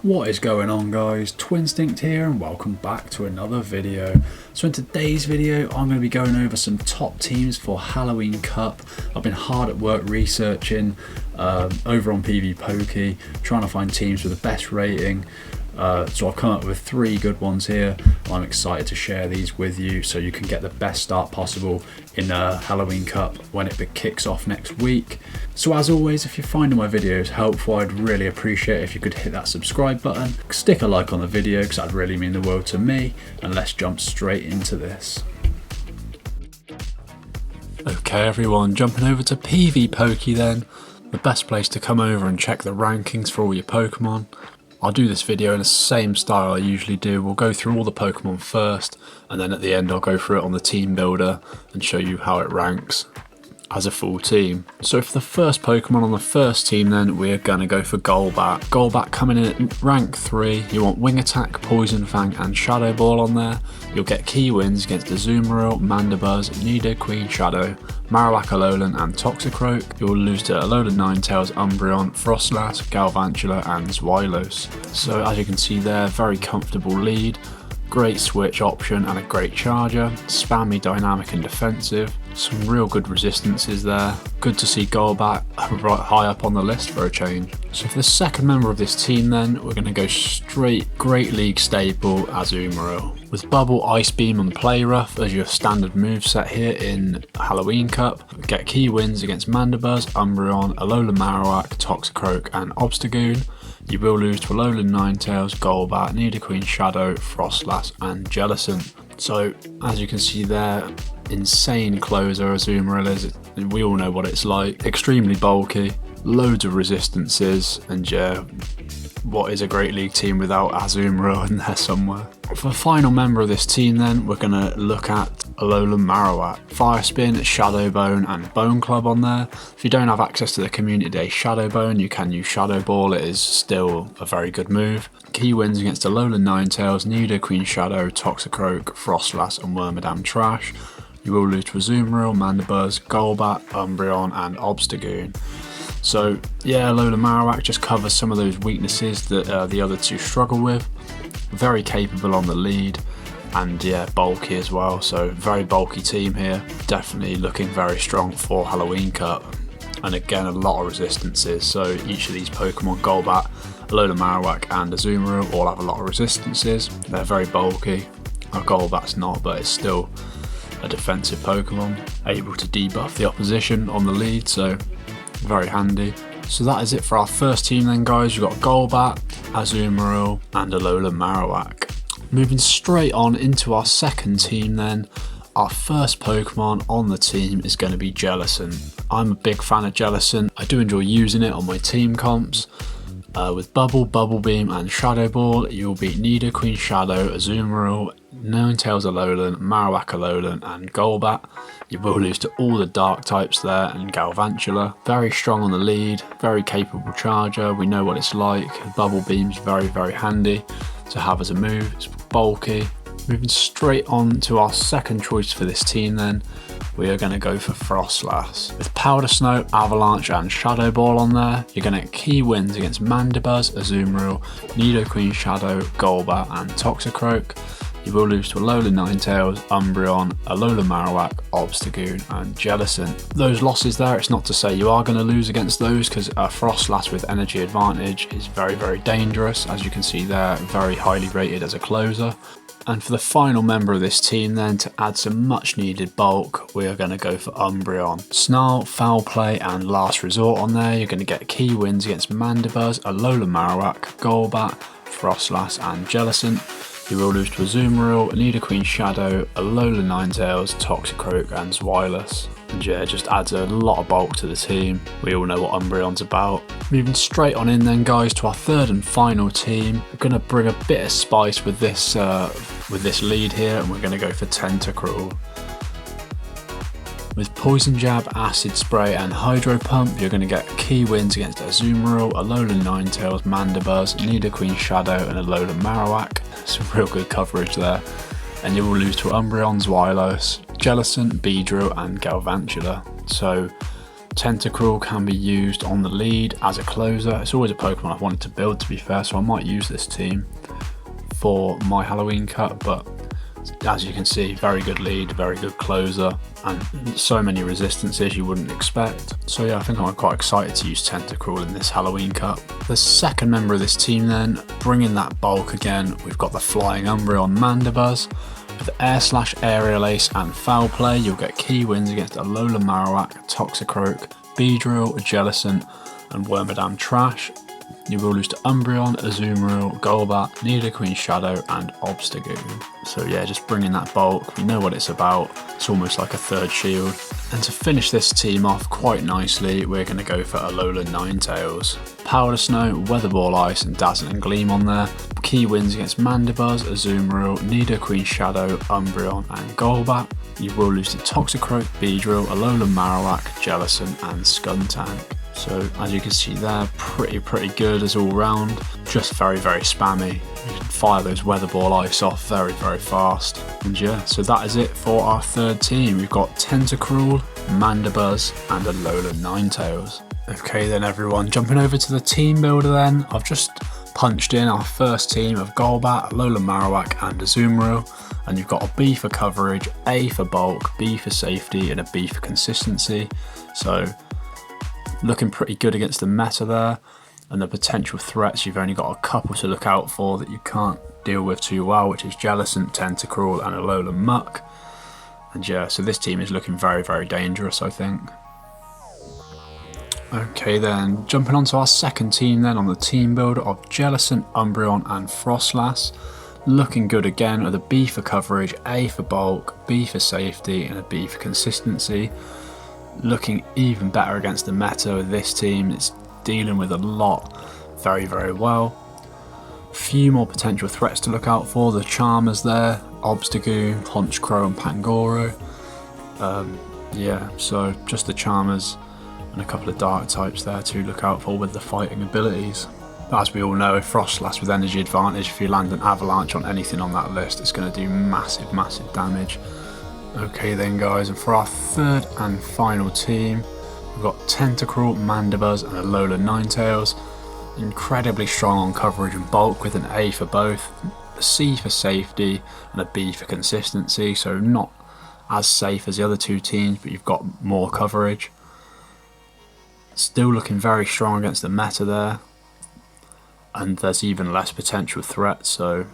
What is going on, guys? Twinstinct here and welcome back to another video. So in today's video I'm going to be going over some top teams for Halloween Cup. I've been hard at work researching over on PvPoke, trying to find teams with the best rating. So I've come up with 3 good ones here. I'm excited to share these with you so you can get the best start possible in Halloween Cup when it kicks off next week. So as always, if you're finding my videos helpful, I'd really appreciate it if you could hit that subscribe button, stick a like on the video because that'd really mean the world to me, and let's jump straight into this. Okay everyone, jumping over to PvPoke then, the best place to come over and check the rankings for all your Pokemon. I'll do this video in the same style I usually do. We'll go through all the Pokemon first, and then at the end I'll go through it on the team builder and show you how it ranks as a full team. So for the first Pokemon on the first team then, we're going to go for Golbat. Golbat coming in at rank 3. You want Wing Attack, Poison Fang and Shadow Ball on there. You'll get key wins against Azumarill, Mandibuzz, Nidoqueen Shadow, Marowak Alolan and Toxicroak. You'll lose to Alola Ninetales, Umbreon, Frostlass, Galvantula and Zweilous. So as you can see there, very comfortable lead. Great switch option and a great charger, spammy, dynamic and defensive, some real good resistances there. Good to see Golbat right high up on the list for a change. So for the second member of this team then, we're going to go straight Great League staple Azumarill. With Bubble, Ice Beam and Play Rough as your standard moveset here in Halloween Cup, get key wins against Mandibuzz, Umbreon, Alola Marowak, Toxicroak and Obstagoon. You will lose to Alola Ninetales, Golbat, Nidoqueen Shadow, Frostlass and Jellicent. So as you can see there, insane closer Azumarill is. We all know what it's like. Extremely bulky, loads of resistances, and yeah, what is a Great League team without Azumarill in there somewhere? For the final member of this team then, we're going to look at Alola Marowak. Fire Spin, Shadow Bone and Bone Club on there. If you don't have access to the Community Day Shadow Bone, you can use Shadow Ball. It is still a very good move. Key wins against Alola Ninetales, Nidoqueen Shadow, Toxicroak, Frostlass and Wormadam Trash. You will lose to Azumarill, Mandibuzz, Golbat, Umbreon and Obstagoon. So yeah, Alola Marowak just covers some of those weaknesses that the other two struggle with. Very capable on the lead, and yeah, bulky as well, so very bulky team here. Definitely looking very strong for Halloween Cup, and again a lot of resistances. So each of these Pokemon, Golbat, Alola Marowak and Azumarill, all have a lot of resistances. They're very bulky. Golbat's not, but it's still a defensive Pokemon, able to debuff the opposition on the lead, so very handy. So that is it for our first team then, guys. You've got Golbat, Azumarill and Alola Marowak. Moving straight on into our second team then, our first Pokemon on the team is going to be Jellicent. I'm a big fan of Jellicent. I do enjoy using it on my team comps. With Bubble, Bubble Beam and Shadow Ball, you'll beat Nidoqueen Shadow, Azumarill, Ninetales Alolan, Marowak Alolan and Golbat. You will lose to all the dark types there and Galvantula. Very strong on the lead, very capable charger. We know what it's like. Bubble Beam's very handy to have as a move. It's bulky. Moving straight on to our second choice for this team then, we are going to go for Frostlass. With Powder Snow, Avalanche and Shadow Ball on there, you're going to get key wins against Mandibuzz, Azumarill, Nidoqueen Shadow, Golbat and Toxicroak. You will lose to Alola Ninetales, Umbreon, Alola Marowak, Obstagoon and Jellicent. Those losses there, it's not to say you are going to lose against those, because a Frostlass with energy advantage is very dangerous. As you can see there, very highly rated as a closer. And for the final member of this team then, to add some much needed bulk, we are going to go for Umbreon. Snarl, Foul Play and Last Resort on there. You're going to get key wins against Mandibuzz, Alola Marowak, Golbat, Frostlass and Jellicent. You will lose to Azumarill, Nidoqueen Shadow, Alola Ninetales, Toxicroak and Zweilous. And yeah, it just adds a lot of bulk to the team. We all know what Umbreon's about. Moving straight on in then, guys, to our third and final team. We're going to bring a bit of spice with this lead here, and we're going to go for Tentacruel. With Poison Jab, Acid Spray and Hydro Pump, you're going to get key wins against Azumarill, Alola Ninetales, Mandibuzz, Nidoqueen Shadow and Alola Marowak. Some real good coverage there. And you will lose to Umbreon, Zweilous, Jellicent, Beedrill and Galvantula. So Tentacruel can be used on the lead as a closer. It's always a Pokemon I've wanted to build, to be fair, so I might use this team for my Halloween cut, but as you can see, very good lead, very good closer, and so many resistances you wouldn't expect. So yeah, I think I'm quite excited to use Tentacruel in this Halloween Cup. The second member of this team then, bringing that bulk again, we've got the Flying Umbreon Mandibuzz. With Air Slash, Aerial Ace and Foul Play, you'll get key wins against Alola Marowak, Toxicroak, Beedrill, Jellicent and Wormadam Trash. You will lose to Umbreon, Azumarill, Golbat, Nidoqueen Shadow and Obstagoon. So yeah, just bringing that bulk, we know what it's about. It's almost like a third shield. And to finish this team off quite nicely, we're going to go for Alola Ninetales. Powder Snow, Weather Ball Ice and Dazzling Gleam on there. Key wins against Mandibuzz, Azumarill, Nidoqueen Shadow, Umbreon and Golbat. You will lose to Toxicroak, Beedrill, Alola Marowak, Jellicent and Skuntank. So as you can see there, pretty good as all round. Just very spammy. You can fire those Weather Ball Ice off very fast. And yeah, so that is it for our third team. We've got Tentacruel, Mandibuzz and Alola Ninetales. Okay then everyone, jumping over to the team builder then. I've just punched in our first team of Golbat, Alola Marowak and Azumarill. And you've got a B for coverage, A for bulk, B for safety and a B for consistency. So looking pretty good against the meta there, and the potential threats, you've only got a couple to look out for that you can't deal with too well, which is Jellicent, Tentacruel and Alola Muck. And yeah, so this team is looking very dangerous, I think. Okay then, jumping onto our second team then on the team builder of Jellicent, Umbreon and Frostlass. Looking good again with a B for coverage, A for bulk, B for safety and a B for consistency. Looking even better against the meta with this team. It's dealing with a lot very well. Few more potential threats to look out for. The Charmers there, Obstagoon, Honchkrow and Pangoro. Yeah, so just the Charmers and a couple of dark types there to look out for with the fighting abilities. As we all know, Frostlass with energy advantage, if you land an avalanche on anything on that list, it's going to do massive damage. Okay then guys, and for our third and final team, we've got Tentacruel, Mandibuzz and Alola Ninetales. Incredibly strong on coverage and bulk with an A for both, a C for safety and a B for consistency, so not as safe as the other two teams, but you've got more coverage. Still looking very strong against the meta there, and there's even less potential threats, so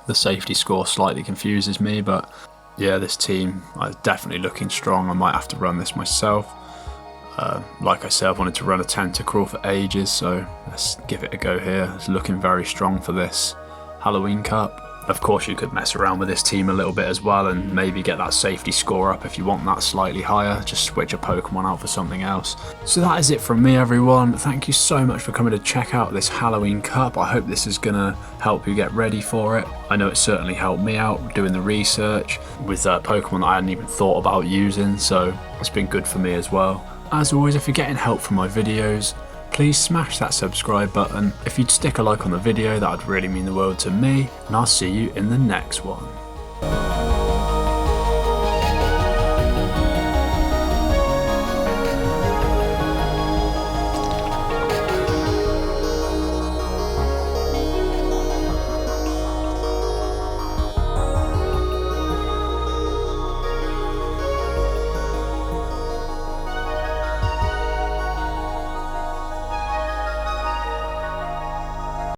the safety score slightly confuses me, but yeah, this team is definitely looking strong. I might have to run this myself. Like I said, I've wanted to run a Tentacruel for ages, so let's give it a go here. It's looking very strong for this Halloween Cup. Of course, you could mess around with this team a little bit as well and maybe get that safety score up if you want that slightly higher. Just switch a Pokemon out for something else. So that is it from me, everyone. Thank you so much for coming to check out this Halloween Cup. I hope this is going to help you get ready for it. I know it certainly helped me out doing the research with Pokemon that I hadn't even thought about using, so it's been good for me as well. As always, if you're getting help from my videos, please smash that subscribe button. If you'd stick a like on the video, that would really mean the world to me, and I'll see you in the next one.